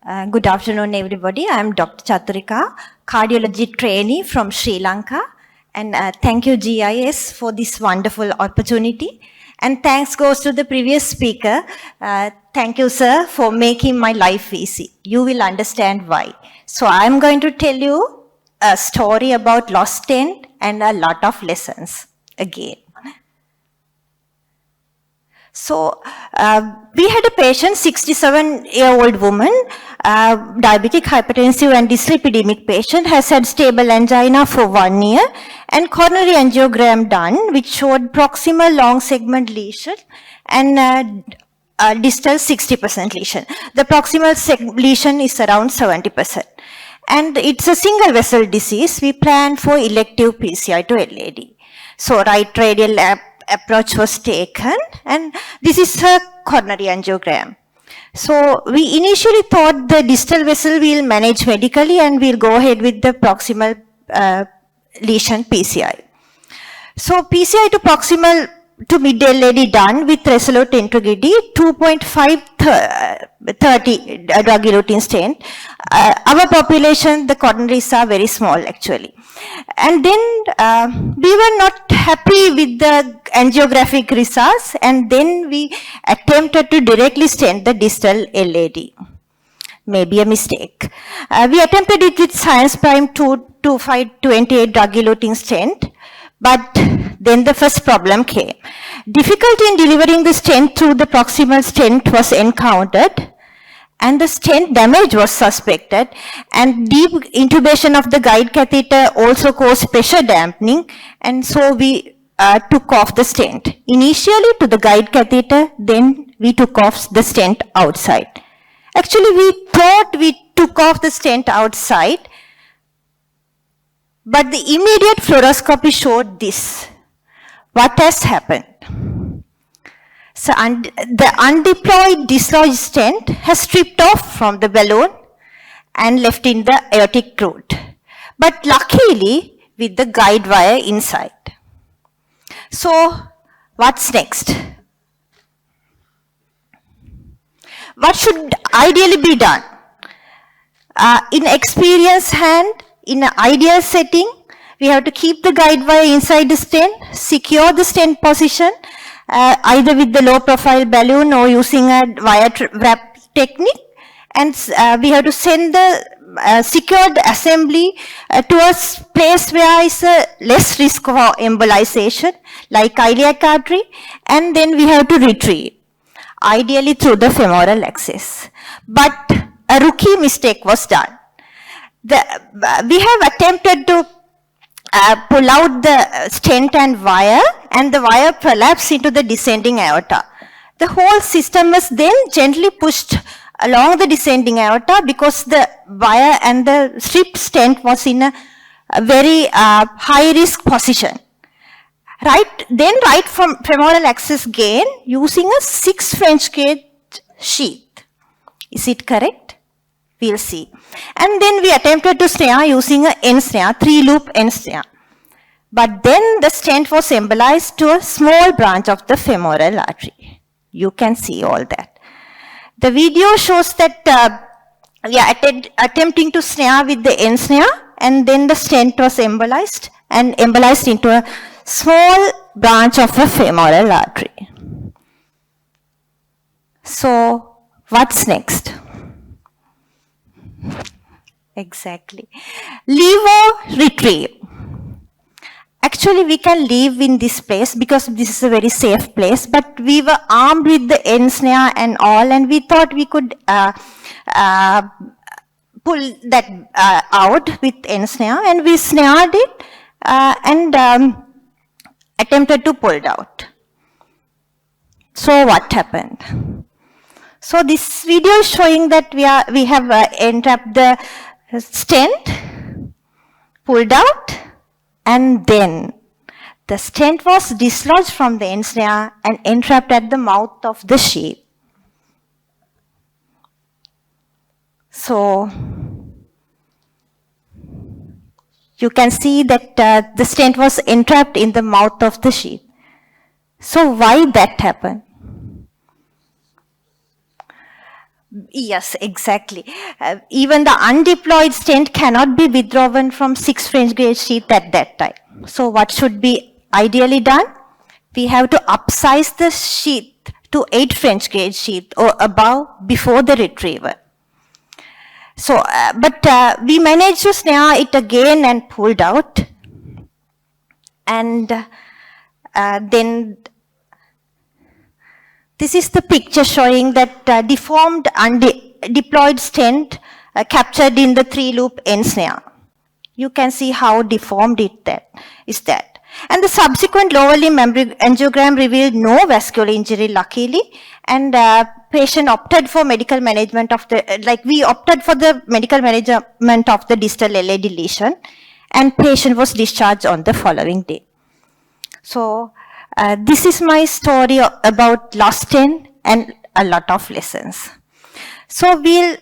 Good afternoon, everybody. I am Dr. Chathurika, cardiology trainee from Sri Lanka. And thank you, GIS, for this wonderful opportunity. And thanks goes to the previous speaker. Thank you, sir, for making my life easy. You will understand why. So I'm going to tell you a story about lost stent and a lot of lessons again. So we had a patient, 67-year-old woman, diabetic, hypertensive and dyslipidemic patient, has had stable angina for 1 year and coronary angiogram done, which showed proximal long segment lesion and distal 60% lesion. The proximal lesion is around 70%. And it's a single vessel disease. We planned for elective PCI to LAD. So right radial approach was taken, and this is her coronary angiogram. So we initially thought the distal vessel we'll manage medically and we'll go ahead with the proximal lesion PCI. So PCI to proximal to mid LAD done with resolute integrity, 2.530 drug-eluting stent. Our population, the coronaries are very small actually. And then we were not happy with the angiographic results, and then we attempted to directly stent the distal LAD. Maybe a mistake. We attempted it with Science Prime 22528 drug-eluting stent, but then the first problem came. Difficulty in delivering the stent through the proximal stent was encountered, and the stent damage was suspected, and deep intubation of the guide catheter also caused pressure dampening, and so we took off the stent. Initially to the guide catheter, then we took off the stent outside. Actually, we thought we took off the stent outside, but the immediate fluoroscopy showed this. What has happened? So the undeployed dislodged stent has stripped off from the balloon and left in the aortic root, but luckily with the guide wire inside. So what's next? What should ideally be done? In experienced hand, in an ideal setting, we have to keep the guide wire inside the stent, secure the stent position, either with the low profile balloon or using a wire wrap technique, and we have to send the secured assembly to a place where is less risk of embolization, like iliac artery, and then we have to retrieve, ideally through the femoral axis. But a rookie mistake was done. We have attempted to pull out the stent and wire, and the wire collapsed into the descending aorta. The whole system was then gently pushed along the descending aorta because the wire and the stripped stent was in a very high risk position. Right from femoral axis gain using a 6 French gauge sheath. Is it correct? We'll see. And then we attempted to snare using an N snare, 3-loop N snare. But then the stent was embolized to a small branch of the femoral artery. You can see all that. The video shows that we are attempting to snare with the N snare, and then the stent was embolized into a small branch of a femoral artery. So what's next? Exactly. Leave or retrieve. Actually, we can leave in this place because this is a very safe place, but we were armed with the N snare and all, and we thought we could pull that out with N snare, and we snared it and attempted to pull it out. So what happened? So this video is showing that we have entrapped the stent, pulled out, and then the stent was dislodged from the N snare and entrapped at the mouth of the sheath. So you can see that the stent was entrapped in the mouth of the sheath. So why that happened? Yes, exactly. Even the undeployed stent cannot be withdrawn from 6 French gauge sheath at that time. So what should be ideally done? We have to upsize the sheath to 8 French gauge sheath or above before the retrieval. So, we managed to snare it again and pulled out. And then this is the picture showing that deformed undeployed stent captured in the 3-loop end snare. You can see how deformed is that. And the subsequent lower limb angiogram revealed no vascular injury, luckily, and patient opted for medical management of we opted for the medical management of the distal LA deletion, and patient was discharged on the following day. So, this is my story about lost stent and a lot of lessons. So, we'll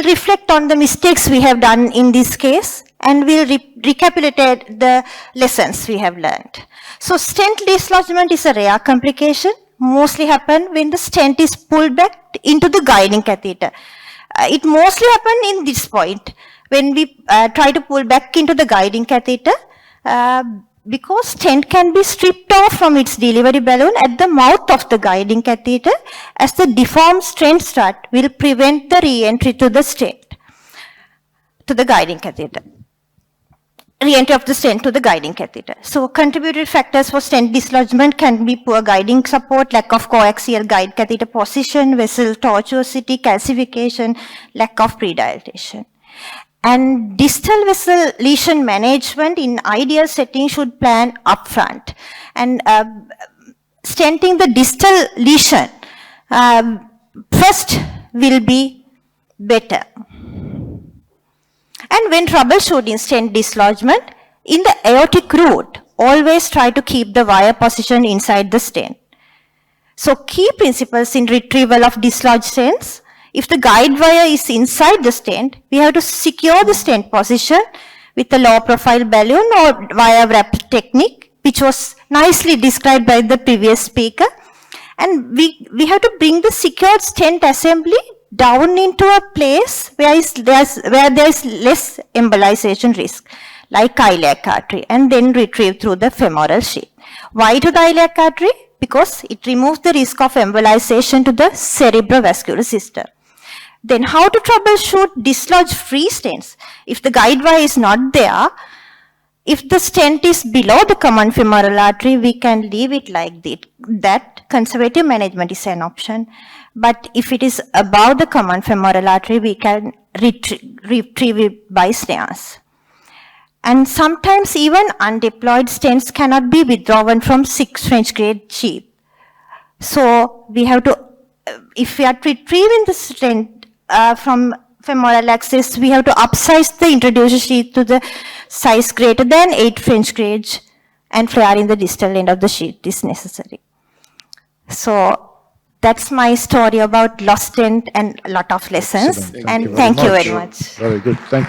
reflect on the mistakes we have done in this case, and we'll recapitulate the lessons we have learned. So, stent dislodgement is a rare complication, mostly happen when the stent is pulled back into the guiding catheter. It mostly happen in this point, when we try to pull back into the guiding catheter, because stent can be stripped off from its delivery balloon at the mouth of the guiding catheter, as the deformed stent strut will prevent the re-entry to the stent, to the guiding catheter. Re-entry of the stent to the guiding catheter. So, contributory factors for stent dislodgement can be poor guiding support, lack of coaxial guide catheter position, vessel tortuosity, calcification, lack of predilatation. And distal vessel lesion management in ideal setting should plan upfront. And stenting the distal lesion first will be better. And when troubleshooting stent dislodgement, in the aortic root, always try to keep the wire position inside the stent. So, key principles in retrieval of dislodged stents: if the guide wire is inside the stent, we have to secure the stent position with a low profile balloon or wire wrap technique, which was nicely described by the previous speaker. And we have to bring the secured stent assembly down into a place where there is less embolization risk, like iliac artery, and then retrieve through the femoral sheath. Why to the iliac artery? Because it removes the risk of embolization to the cerebrovascular system. Then how to troubleshoot dislodged free stents? If the guide wire is not there, if the stent is below the common femoral artery, we can leave it like that. Conservative management is an option. But if it is above the common femoral artery, we can retrieve it by snares. And sometimes even undeployed stents cannot be withdrawn from 6 French gauge sheath. So we have to, if we are retrieving the stent from femoral axis, we have to upsize the introducer sheath to the size greater than 8 French gauge, and flare in the distal end of the sheath is necessary. So that's my story about lost stent and a lot of lessons. Excellent. And thank you very much. Very good. Thank you.